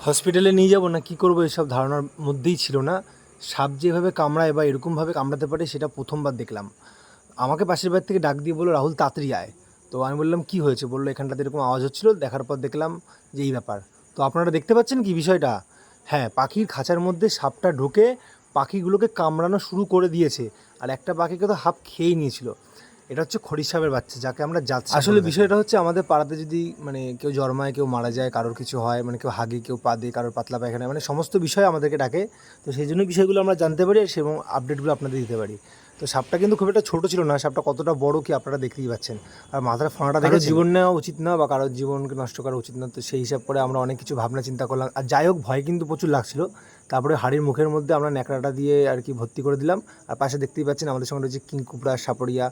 হসপিটালে নিয়ে যাব না কি করব এসব ধারণার মধ্যেই ছিল না। সাপ যেভাবে কামড়ায় বা এরকমভাবে কামড়াতে পারে সেটা প্রথমবার দেখলাম। আমাকে পাশের বাড়ি থেকে ডাক দিয়ে বললো, রাহুল তাড়াতাড়ি আয়। তো আমি বললাম কী হয়েছে? বললো এখানটাতে এরকম আওয়াজ হচ্ছিলো। দেখার পর দেখলাম যে এই ব্যাপার। তো আপনারা দেখতে পাচ্ছেন কি বিষয়টা? হ্যাঁ, পাখির খাঁচার মধ্যে সাপটা ঢুকে পাখিগুলোকে কামড়ানো শুরু করে দিয়েছে। আর একটা পাখিকে তো হাফ খেয়েই নিয়েছিল। এটা হচ্ছে খড়ির সাপের বাচ্চা, যাকে আমরা জাত সাপ বলে থাকি। আসলে বিষয়টা হচ্ছে আমাদের পাড়াতে যদি কেউ জন্মায়, কেউ মারা যায়, কারোর কিছু হয়, কেউ হাগে, কেউ পাদে, কারোর পাতলা পায়খানা, সমস্ত বিষয় আমাদেরকে ডাকে। তো সেই জন্য বিষয়গুলো আমরা জানতে পারি এবং আপডেটগুলো আপনাদের দিতে পারি। তো সাপটা কিন্তু খুব একটা ছোটো ছিল না, সাপটা কতটা বড় কি আপনারা দেখতেই পাচ্ছেন। আর মাথার ফাঁড়াটা দেখে জীবন নেওয়া উচিত না বা কারোর জীবনকে নষ্ট করা উচিত না। তো সেই হিসাব করে আমরা অনেক কিছু ভাবনা চিন্তা করলাম। আর যাই হোক, ভয় কিন্তু প্রচুর লাগছিল। তারপরে হাড়ির মুখের মধ্যে আমরা ন্যাকড়াটা দিয়ে আর কি ভর্তি করে দিলাম। আর পাশে দেখতেই পাচ্ছেন আমাদের সঙ্গে রয়েছে কিংকুবরা, সাপড়িয়া,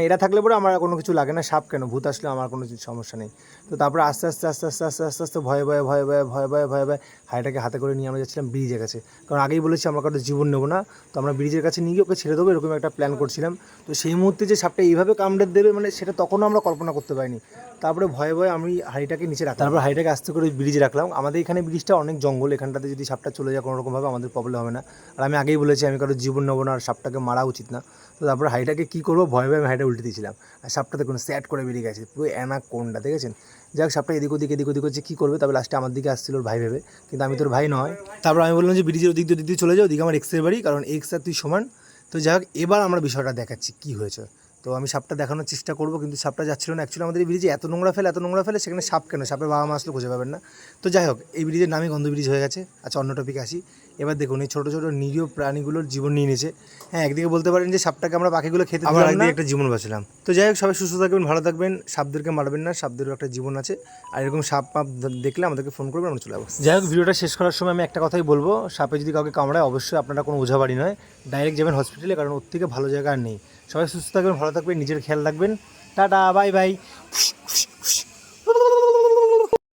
এরা থাকলে পরে আমার কোনো কিছু লাগে না। সাপ কেন, ভূত আসলে আমার কোনো সমস্যা নেই। তো তারপরে আস্তে আস্তে আস্তে আস্তে আস্তে আস্তে আস্তে ভয়ে ভয়ে ভয়ে ভয়ে ভয়ে ভয়ে ভয়ে ভয়ে হাড়িটাকে হাতে করে নিয়ে আমরা যাচ্ছিলাম ব্রিজের কাছে। কারণ আগেই বলেছি আমরা কারোর জীবন নেবো না। তো আমরা ব্রিজের কাছে নিয়ে গিয়ে ওকে ছেড়ে দেবো, এরকম একটা প্ল্যান করছিলাম। তো সেই মুহূর্তে যে সাপটা এইভাবে কামড়ে দেবে সেটা তখনও আমরা কল্পনা করতে পারিনি। তারপরে ভয়ে ভয়ে আমি হাড়িটাকে নিচে রাখলাম। তারপর হাড়িটাকে আস্তে করে ব্রিজে রাখলাম। আমাদের এখানে ব্রিজটা অনেক জঙ্গল, এখানটাতে যদি সাপটা চলে যায় কোনোরকমভাবে আমাদের প্রবলেম হবে না। আর আমি আগেই বলেছি আমি কারোর জীবন নেবো না, আর সাপটাকে মারা উচিত না। তো তারপরে হাড়িটাকে কী করবো, ভয়ে ভয়ে আমি হাড়িটা উল্টে দিয়েছিলাম। আর সাপটা দেখুন স্যাট করে বেরিয়ে গেছে, পুরো অ্যানাকোন্ডা, দেখেছেন? যাক, সাপটা এদিক ওদিক হচ্ছে কী করবে, তবে লাস্টে আমার দিকে আসছিল ওর ভাই ভেবে, কিন্তু আমি তোর ভাই নয়। তারপর আমি বললাম যে ব্রিজের ওদিক দিয়ে চলে যাও, ওদিকে আমার এক্সের বাড়ি, কারণ এক্স আর তুই সমান। তো যাই হোক, এবার আমরা বিষয়টা দেখাচ্ছি কী হয়েছে। তো আমি সাপটা দেখানোর চেষ্টা করবো, কিন্তু সাপটা যাচ্ছিল না। অ্যাকচুয়ালি আমাদের এই ব্রিজে এত নোংরা ফেলে, সেখানে সাপ কেন, সাপের বাবা মা আসলে খুঁজে পাবেন না। তো যাই হোক, এই ব্রিজের নামই গন্ধ ব্রিজ হয়ে গেছে। আচ্ছা, অন্য টপিকে আসি। এবার দেখুন, এই ছোটো ছোটো নিরীহ প্রাণীগুলোর জীবন নিয়ে নিয়েছে। হ্যাঁ, একদিকে বলতে পারেন যে সাপটাকে আমরা পাখিগুলো খেতে দিলাম না, একদিকে একটা জীবন বাঁচালাম। তো যাই হোক, সবাই সুস্থ থাকবেন, ভালো থাকবেন, সাপদেরকে মারবেন না, সাপদেরও একটা জীবন আছে। আর এরকম সাপ দেখলে আমাদেরকে ফোন করবেন, আমরা চলে আসবো। যাই হোক, ভিডিওটা শেষ করার সময় আমি একটা কথাই বলবো, সাপে যদি কাউকে কামড়ায় অবশ্যই আপনারা কোনো ওঝাবাড়ি নয়, ডাইরেক্ট যাবেন হসপিটালে, কারণ ওর থেকে ভালো জায়গা আর নেই। সবাই সুস্থ থাকবেন, ভালো থাকবেন, নিজের খেয়াল রাখবেন। Tata, bye bye.